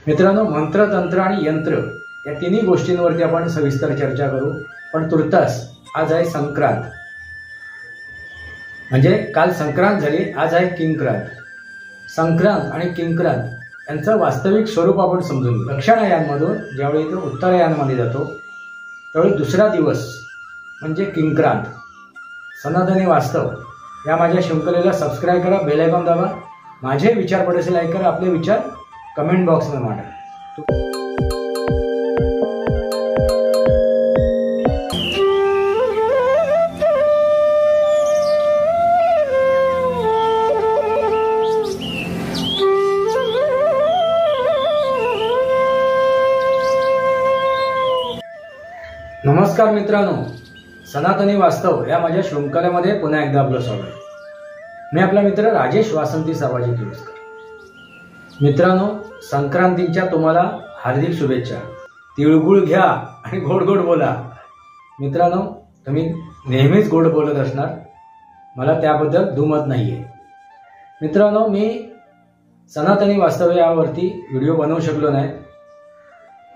मित्रांनो, मंत्र, तंत्र आणि यंत्र या तिन्ही गोष्टींवरती आपण सविस्तर चर्चा करू. पण तुर्तास आज आहे संक्रांत, म्हणजे काल संक्रांत झाली, आज आहे किंक्रांत. संक्रांत आणि किंक्रांत यांचं वास्तविक स्वरूप आपण समजून घेऊ. दक्षिणायनमधून ज्यावेळी तो उत्तरायणमध्ये जातो त्यावेळी दुसरा दिवस म्हणजे किंक्रांत. सनातनी वास्तव या माझ्या शृंखलेला सबस्क्राईब करा, बेल आयकॉन दाबा, माझे विचार पडेल लाईक करा, आपले विचार कमेंट बॉक्समध्ये मांडा. नमस्कार मित्रांनो, सनातनी वास्तव या माझ्या शृंखलेमध्ये पुन्हा एकदा आपलं स्वागत. मी आपला मित्र राजेश वासंती सामाजिक किर्लोस्कर. मित्रांनो, संक्रांतीच्या तुम्हाला हार्दिक शुभेच्छा. तिळगुळ घ्या आणि गोड गोड बोला. मित्रांनो, तुम्ही नेहमीच गोड बोलत असणार, मला त्याबद्दल दुमत नाहीये. मित्रांनो, मी सनातनी वास्तव यावरती व्हिडिओ बनवू शकलो नाही.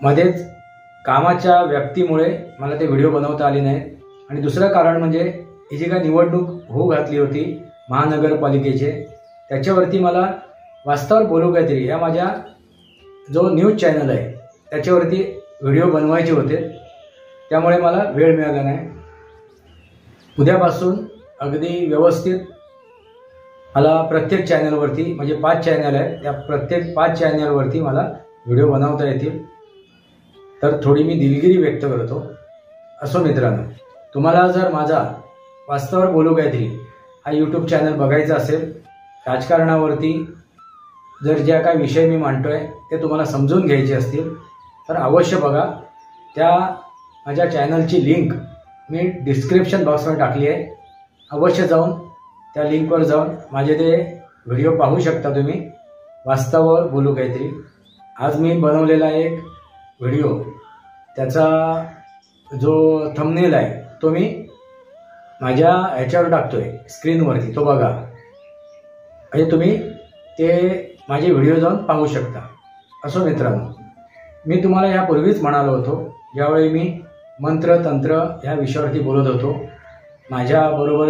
मध्येच कामाच्या व्यक्तीमुळे मला ते व्हिडिओ बनवता आले नाही. आणि दुसरं कारण म्हणजे ही जी काही निवडणूक होऊ घातली होती महानगरपालिकेचे, त्याच्यावरती मला वास्तवावर बोलू काहीतरी या माझ्या जो न्यूज चॅनल आहे त्याच्यावरती व्हिडिओ बनवायचे होते, त्यामुळे मला वेळ मिळाला नाही. उद्यापासून अगदी व्यवस्थित मला प्रत्येक चॅनलवरती, म्हणजे 5 चॅनल आहे, त्या प्रत्येक 5 चॅनलवरती मला व्हिडिओ बनवता येतील. तर थोडी मी दिलगिरी व्यक्त करतो. असो मित्रांनो, तुम्हाला जर माझा वास्तवावर बोलू काहीतरी हा यूट्यूब चॅनल बघायचा असेल, राजकारणावरती जर ज्या काही विषय मी मांडतोय ते तुम्हाला समजून घ्यायचे असतील तर अवश्य बघा. त्या माझ्या चॅनलची लिंक मी डिस्क्रिप्शन बॉक्समध्ये टाकली आहे. अवश्य जाऊन त्या लिंकवर जाऊन माझे ते व्हिडिओ पाहू शकता तुम्ही. वास्तवावर बोलू काहीतरी. आज मी बनवलेला एक व्हिडिओ, त्याचा जो थंबनेल आहे तो मी माझ्या ह्याच्यावर टाकतोय स्क्रीनवरती, तो बघा. म्हणजे तुम्ही ते माझे व्हिडिओ जाऊन पाहू शकता. असो मित्रांनो, मी तुम्हाला यापूर्वीच म्हणालो होतो, ज्यावेळी मी मंत्र तंत्र ह्या विषयावरती बोलत होतो, माझ्याबरोबर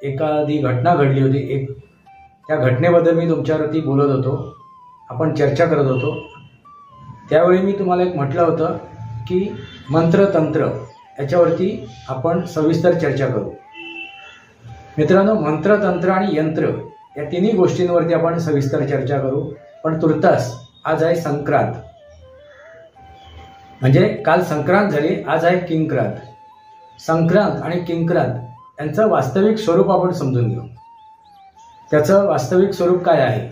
एखादी घटना घडली होती, त्या घटनेबद्दल मी तुमच्यावरती बोलत होतो, आपण चर्चा करत होतो. त्यावेळी मी तुम्हाला एक म्हटलं होतं की मंत्र तंत्र याच्यावरती आपण सविस्तर चर्चा करू. मित्रांनो, मंत्र तंत्र आणि यंत्र या तिन्ही गोष्टींवरती आपण सविस्तर चर्चा करू. पण तुर्तास आज आहे संक्रांत, म्हणजे काल संक्रांत झाली, आज आहे किंक्रांत. संक्रांत आणि किंक्रांत यांचं वास्तविक स्वरूप आपण समजून घेऊ. त्याचं वास्तविक स्वरूप काय आहे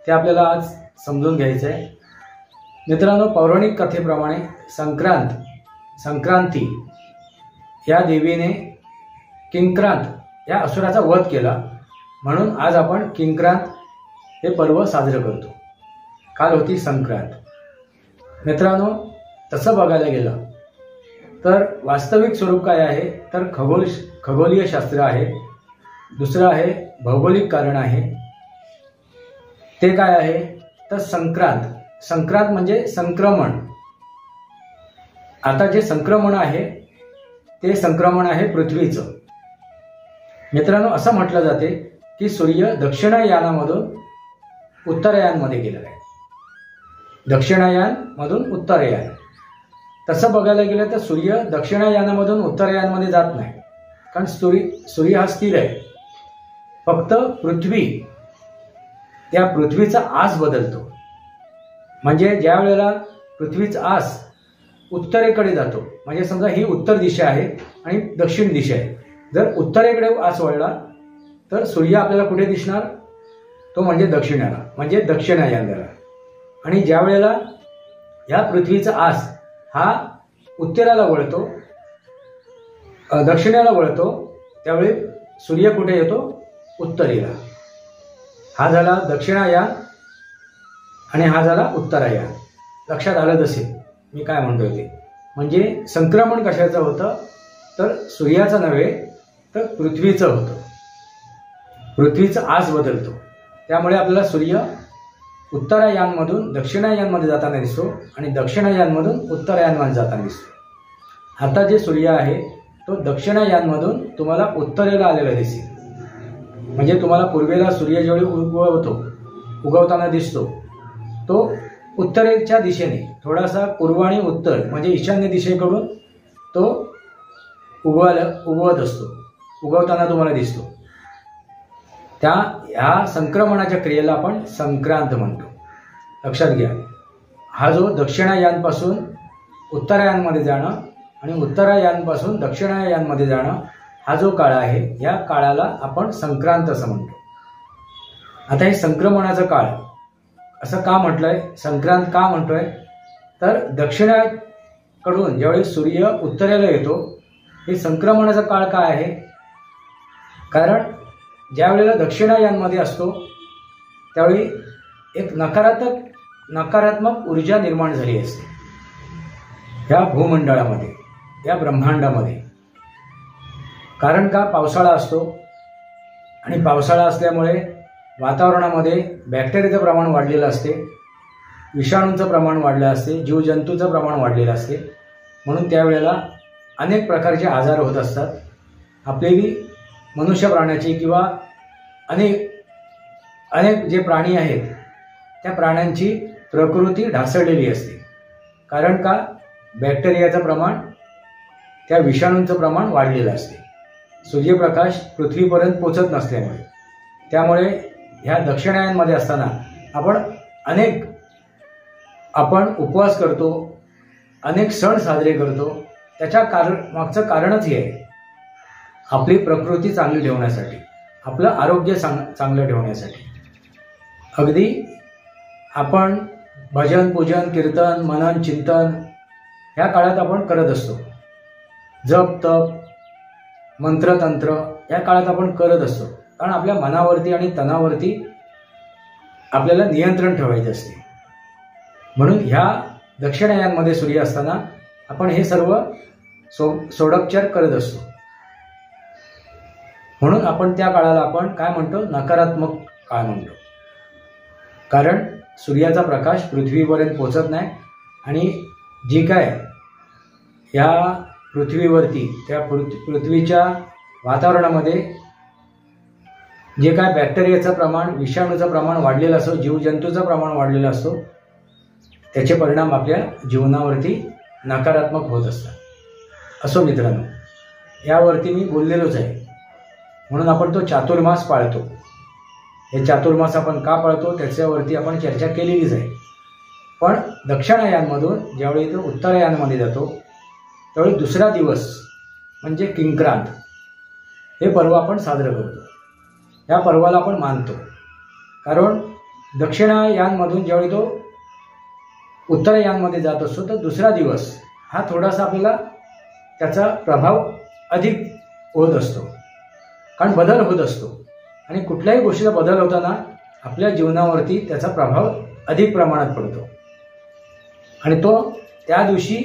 ते आपल्याला आज समजून घ्यायचं आहे. मित्रांनो, पौराणिक कथेप्रमाणे संक्रांती या देवीने किंक्रांत या असुराचा वध केला, म्हणून आज आपण किंक्रांत हे पर्व साजरं करतो. काल होती संक्रांत. मित्रांनो, तसं बघायला गेलं तर वास्तविक स्वरूप काय आहे तर खगोलीय शास्त्र आहे. दुसरं आहे भौगोलिक कारण आहे. ते काय आहे तर संक्रांत म्हणजे संक्रमण. आता जे संक्रमण आहे ते संक्रमण आहे पृथ्वीचं. मित्रांनो, असं म्हटलं जाते की सूर्य दक्षिणायनामधून उत्तरायणमध्ये गेलेला आहे. दक्षिणायनमधून उत्तरायण. तसं बघायला गेलं तर सूर्य दक्षिणायनामधून उत्तरायणमध्ये जात नाही, कारण सूर्य हा स्थिर आहे. फक्त त्या पृथ्वीचा आस बदलतो. म्हणजे ज्या वेळेला पृथ्वीचा आस उत्तरेकडे जातो, म्हणजे समजा ही उत्तर दिशा आहे आणि दक्षिण दिशा आहे, जर उत्तरेकडे आस वळला तर सूर्य आपल्याला कुठे दिसणार, तो म्हणजे दक्षिणाला, म्हणजे दक्षिणायनाला. आणि ज्या वेळेला ह्या पृथ्वीचा आस हा उत्तरेला वळतो, दक्षिणेला वळतो, त्यावेळी सूर्य कुठे येतो, उत्तरेला. हा झाला दक्षिणायन आणि हा झाला उत्तरायण. लक्षात आलं असेल मी काय म्हणतोय ते. म्हणजे संक्रमण कशाचं होतं तर सूर्याचं नव्हे तर पृथ्वीचं होतं. पृथ्वीचा आस बदलतो, त्यामुळे आपल्याला सूर्य उत्तरायणमधून दक्षिणायनमध्ये जाताना दिसतो आणि दक्षिणायनमधून उत्तरायणमध्ये जाताना दिसतो। आता जे सूर्य आहे तो दक्षिणायनमधून तुम्हाला उत्तरेला आलेला दिसेल, म्हणजे तुम्हाला पूर्वेला सूर्य ज्यावेळी उगवताना दिसतो तो उत्तरेच्या दिशेने थोडासा पूर्व आणि उत्तर म्हणजे ईशान्य दिशेकडून तो उगवत असतो, उगवताना तुम्हाला दिसतो। ह्या संक्रमणाच्या क्रियेला आपण संक्रांत म्हणतो, लक्षात घ्या। हा जो दक्षिणायनपासून उत्तरायणमध्ये जाणं आणि उत्तरायणपासून दक्षिणायनमध्ये जाणं हा जो काळ आहे या काळाला आपण संक्रांत असं म्हणतो। आता हे संक्रमणाचा काळ असं का म्हटलंय, संक्रांत का म्हणतोय, तर दक्षिणेकडून ज्यावेळी सूर्य उत्तरेला येतो हे संक्रमणाचा काळ काय आहे, कारण ज्या वेळेला दक्षिणायनमध्ये असतो त्यावेळी एक नकारात्मक ऊर्जा निर्माण झाली असते या भूमंडळामध्ये, या ब्रह्मांडामध्ये। कारण का, पावसाळा असतो आणि पावसाळा असल्यामुळे वातावरणामध्ये बॅक्टेरियाचं प्रमाण वाढलेलं असते, विषाणूंचं प्रमाण वाढलं असते, जीवजंतूचं प्रमाण वाढलेलं असते, म्हणून त्यावेळेला अनेक प्रकारचे आजार होत असतात। आपली मनुष्य प्राण्याची किंवा अनेक जे प्राणी आहेत त्या प्राण्यांची प्रकृती ढासळलेली असते, कारण का, बॅक्टेरियाचं प्रमाण, त्या विषाणूंचं प्रमाण वाढलेलं असते, सूर्यप्रकाश पृथ्वीपर्यंत पोचत नसल्यामुळे। त्यामुळे ह्या दक्षिणायनमध्ये असताना आपण उपवास करतो, अनेक सण साजरे करतो, त्याच्या मागचं कारणच हे आहे, आपली प्रकृती चांगली ठेवण्यासाठी, आपलं आरोग्य चांगलं ठेवण्यासाठी। अगदी आपण भजन, पूजन, कीर्तन, मनन, चिंतन ह्या काळात आपण करत असतो, जप, तप, मंत्रतंत्र या काळात आपण करत असतो, कारण आपल्या मनावरती आणि तनावरती आपल्याला नियंत्रण ठेवायचे असते। म्हणून ह्या दक्षिणायनमध्ये सूर्य असताना आपण हे सर्व सोडोपचार करत असतो, म्हणून आपण त्या काळाला आपण काय म्हणतो, नकारात्मक काळ म्हणतो, कारण सूर्याचा प्रकाश पृथ्वीपर्यंत पोचत नाही आणि जी काय या पृथ्वीवरती त्या पृथ्वीच्या वातावरणामध्ये जे काय बॅक्टेरियाचं प्रमाण, विषाणूचं प्रमाण वाढलेलं असतो, जीवजंतूचं प्रमाण वाढलेलं असतो, त्याचे परिणाम आपल्या जीवनावरती नकारात्मक होत असतात। असो मित्रांनो, यावरती मी बोललेलोच आहे, म्हणून आपण तो चातुर्मास पाळतो। हे चातुर्मास आपण का पाळतो त्याच्यावरती आपण चर्चा केलेलीच आहे। पण दक्षिणायनमधून ज्यावेळी तो उत्तरायणमध्ये जातो त्यावेळी दुसरा दिवस म्हणजे किंक्रांत हे पर्व आपण साजरं करतो, या पर्वाला आपण मानतो, कारण दक्षिणायनमधून ज्यावेळी तो उत्तरायणमध्ये जात असतो तर दुसरा दिवस हा थोडासा आपल्याला त्याचा प्रभाव अधिक होत असतो, कारण बदल होत असतो आणि कुठल्याही गोष्टीचा बदल होताना आपल्या जीवनावरती त्याचा प्रभाव अधिक प्रमाणात पडतो आणि तो त्या दिवशी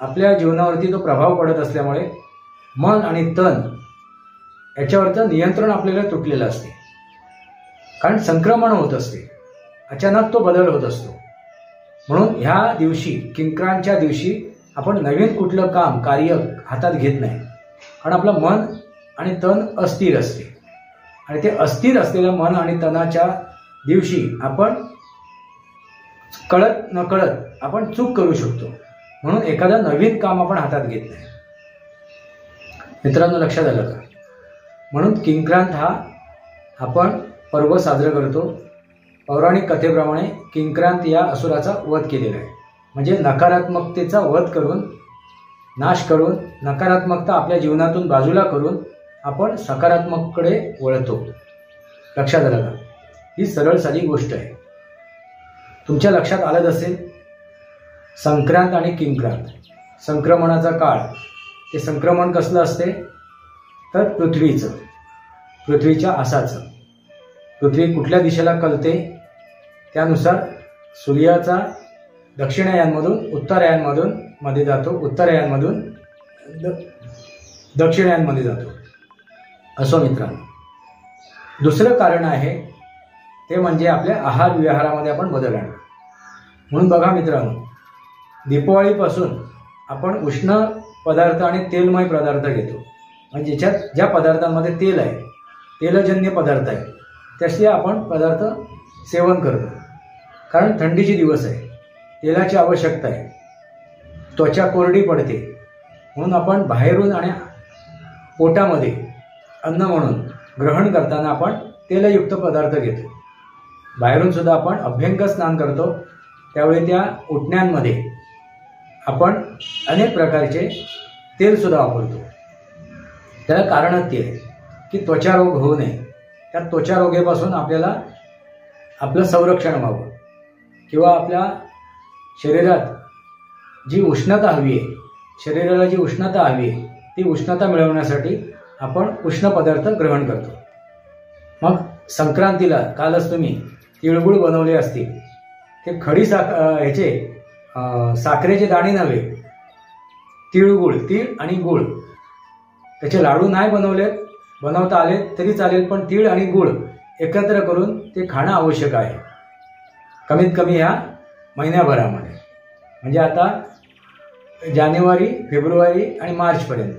आपल्या जीवनावरती तो प्रभाव पडत असल्यामुळे मन आणि तन याच्यावरचं नियंत्रण आपल्याला तुटलेलं असते, कारण संक्रमण होत असते, अचानक तो बदल होत असतो। म्हणून ह्या दिवशी किंक्रांतच्या दिवशी आपण नवीन कुठलं कार्य हातात घेत नाही, कारण आपलं मन आणि तन अस्थिर असते आणि ते अस्थिर असलेल्या मन आणि तनाच्या दिवशी आपण कळत नकळत आपण चूक करू शकतो, म्हणून एखादं नवीन काम आपण हातात घेत नाही। मित्रांनो, लक्षात आलं का? म्हणून किंक्रांत हा आपण पर्व साजरा करतो। पौराणिक कथेप्रमाणे किंक्रांत या असुराचा वध केलेला आहे, म्हणजे नकारात्मकतेचा वध करून, नाश करून, नकारात्मकता आपल्या जीवनातून बाजूला करून आपण सकारात्मककडे वळतो। लक्षात आलं का? ही सरळ साधी गोष्ट आहे, तुमच्या लक्षात आलंच असेल। संक्रांत आणि किंक्रांत, संक्रमणाचा काळ, ते संक्रमण कसलं असते तर पृथ्वीच्या आसाचं, पृथ्वी कुठल्या दिशेला कलते त्यानुसार सूर्याचा दक्षिणायनमधून उत्तरायणमधून मध्ये जातो, उत्तरायणमधून दक्षिणायनमध्ये जातो। असो मित्रांनो, दुसरं कारण आहे ते म्हणजे आपल्या आहार विहारामध्ये आपण बदल आणू. म्हणून बघा मित्रांनो, दीपावलीपासून आपण उष्ण पदार्थ आणि तेलमय पदार्थ घेतो. म्हणजे ज्या पदार्थांमध्ये तेल आहे, तेलजन्य पदार्थ आहे, तसे आपण पदार्थ सेवन करतो. कारण थंडीचे दिवस आहे, तेलाची आवश्यकता आहे, त्वचा कोरडी पडते. म्हणून आपण बाहेरून आणि पोटामध्ये अन्न म्हणून ग्रहण करताना आपण तेलयुक्त पदार्थ घेतो. बाहेरून सुद्धा आपण अभ्यंग स्नान करतो, त्यावेळी त्या उटण्यांमध्ये आपण अनेक प्रकारचे तेलसुद्धा वापरतो. त्याला कारणच ते आहे की त्वचा रोग होऊ नये. त्या त्वचा रोगापासून आपल्याला आपलं संरक्षण व्हावं किंवा आपल्या शरीरात जी उष्णता हवी आहे, शरीराला जी उष्णता हवी आहे, ती उष्णता मिळवण्यासाठी आपण उष्ण पदार्थ ग्रहण करतो. मग संक्रांतीला कालच तुम्ही तिळगुळ बनवले असतील, ते खडी साखरेचे दाणे नव्हे, तिळगुळ, तीळ आणि गुळ. त्याचे लाडू नाही बनवता आले तरी चालेल, पण तीळ आणि गुळ एकत्र करून ते खाणं आवश्यक आहे, कमीत कमी ह्या महिन्याभरामध्ये. म्हणजे आता जानेवारी, फेब्रुवारी आणि मार्चपर्यंत.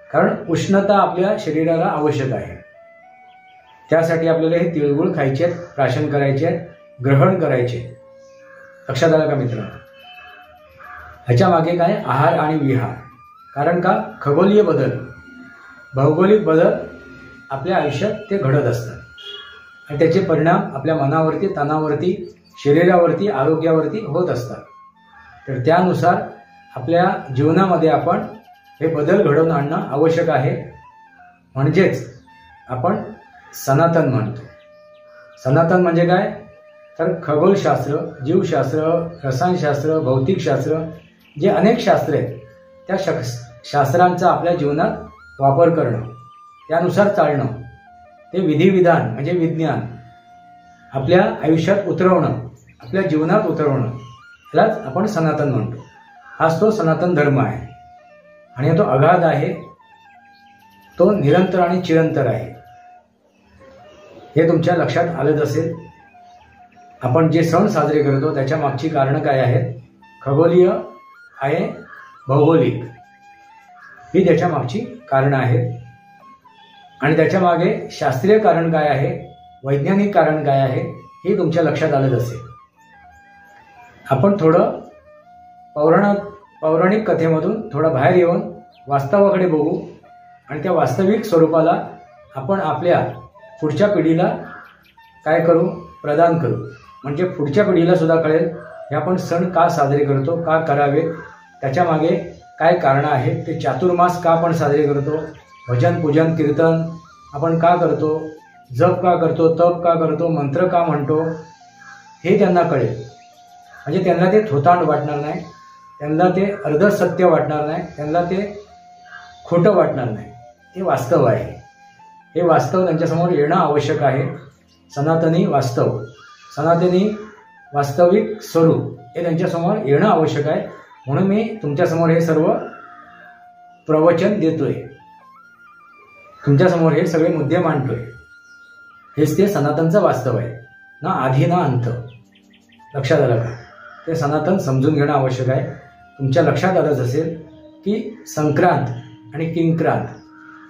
कारण उष्णता आपल्या शरीराला आवश्यक आहे. त्यासाठी आपल्याला हे तिळगुळ खायचे आहेत, प्राशन करायचे आहेत, ग्रहण करायचे. लक्षात आलं का मित्रांनो? ह्याच्या मागे काय? आहार आणि विहार. कारण का? खगोलीय बदल, भौगोलिक बदल आपल्या आयुष्यात ते घडत असतात आणि त्याचे परिणाम आपल्या मनावरती, तणावरती, शरीरावरती, आरोग्यावरती होत असतात. तर त्यानुसार आपल्या जीवनामध्ये आपण हे बदल घडवून आणणं आवश्यक आहे. म्हणजेच आपण सनातन म्हणतो. सनातन म्हणजे काय? तर खगोलशास्त्र, जीवशास्त्र, रसायनशास्त्र, भौतिकशास्त्र, जे अनेक शास्त्रे आहेत, त्या शास्त्रांचा आपल्या जीवनात वापर करणं, त्यानुसार चालणं, ते विधिविधान म्हणजे विज्ञान आपल्या आयुष्यात उतरवणं, आपल्या जीवनात उतरवणं, यालाच आपण सनातन म्हणतो. हाच तो सनातन धर्म आहे आणि तो अगाध आहे, तो निरंतर आणि चिरंतर आहे. हे तुमच्या लक्षात आलंच असेल. आपण जे सण साजरे करतो त्याच्या मागची कारणं काय आहेत? खगोलीय आहे, भौगोलिक, ही त्याच्या मागची कारणं आहेत. आणि त्याच्या मागे शास्त्रीय कारण काय आहे, वैज्ञानिक कारण काय आहे, हे तुमच्या लक्षात आलंच असेल. आपण थोडं पौराणिक कथेमधून थोडं बाहेर येऊन वास्तवाकडे बघू आणि त्या वास्तविक स्वरूपाला आपण आपल्या पुढच्या पिढीला काय करू? प्रदान करू. म्हणजे पुढच्या पिढीला सुद्धा कळेल हे आपण सण का साजरे करतो, का करावे, त्याच्या मागे काय कारणं आहेत, ते चातुर्मास का आपण साजरे करतो, भजन, पूजन, कीर्तन आपण का करतो, जप का करतो, तप का करतो, मंत्र का म्हणतो, हे त्यांना कळेल. म्हणजे त्यांना ते थोतांड वाटणार नाही, त्यांना ते अर्धसत्य वाटणार नाही, त्यांना ते खोटं वाटणार नाही. हे वास्तव आहे. हे वास्तव त्यांच्यासमोर येणं आवश्यक आहे. सनातनी वास्तव, सनातनी वास्तविक स्वरूप हे त्यांच्यासमोर येणं आवश्यक आहे. म्हणून मी तुमच्यासमोर हे सर्व प्रवचन देतोय, तुमच्यासमोर हे सगळे मुद्दे मांडतोय. हेच ते सनातनचं वास्तव आहे, ना आधी ना अंत. लक्षात आलं का? ते सनातन समजून घेणं आवश्यक आहे. तुमच्या लक्षात आलंच असेल की संक्रांत आणि किंक्रांत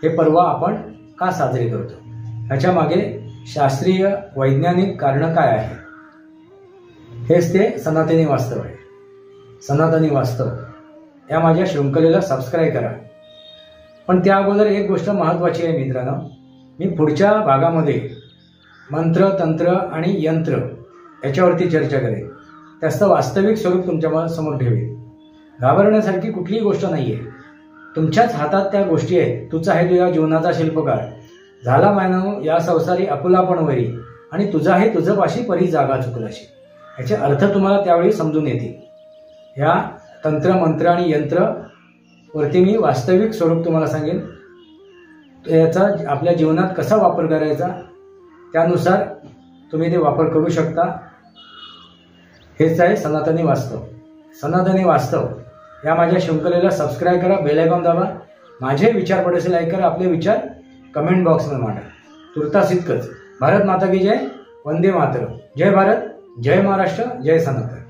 हे पर्व आपण का साजरे करतो, ह्याच्या मागे शास्त्रीय वैज्ञानिक कारणं काय आहे. हेच ते सनातनी वास्तव आहे. सनातनी वास्तव या माझ्या शृंखलेला सबस्क्राईब करा. पण त्या अगोदर एक गोष्ट महत्त्वाची आहे मित्रांनो, मी पुढच्या भागामध्ये मंत्र, तंत्र आणि यंत्र याच्यावरती चर्चा करेन. त्याचं वास्तविक स्वरूप तुमच्या समोर ठेवेल. घाबरण्यासारखी कुठलीही गोष्ट नाही आहे. तुमच्याच हातात त्या गोष्टी आहेत. तुझा आहे तुझ्या जीवनाचा शिल्पकार, झाला मानव या संसारी अपुलापण वरी, आणि तुझा आहे तुझं पाशी परी जागा चुकलाशी. याचे अर्थ तुम्हाला त्यावेळी समजून येतील. ह्या तंत्र, मंत्र आणि यंत्र वरती मी वास्तविक स्वरूप तुम्हाला सांगेन. याचा आपल्या जीवनात कसा वापर करायचा, त्यानुसार तुम्ही ते वापर करू शकता. हेच आहे सनातनी वास्तव. सनातनी वास्तव या माझ्या शृंखलेला सबस्क्राईब करा, बेल आयकॉन दाबा. माझे विचार पडेल लाईक करा, आपले विचार कमेंट बॉक्समध्ये मांडा. तुर्तास इतकंच. भारत माता की जय. वंदे मातरम. जय भारत, जय महाराष्ट्र, जय सनातन.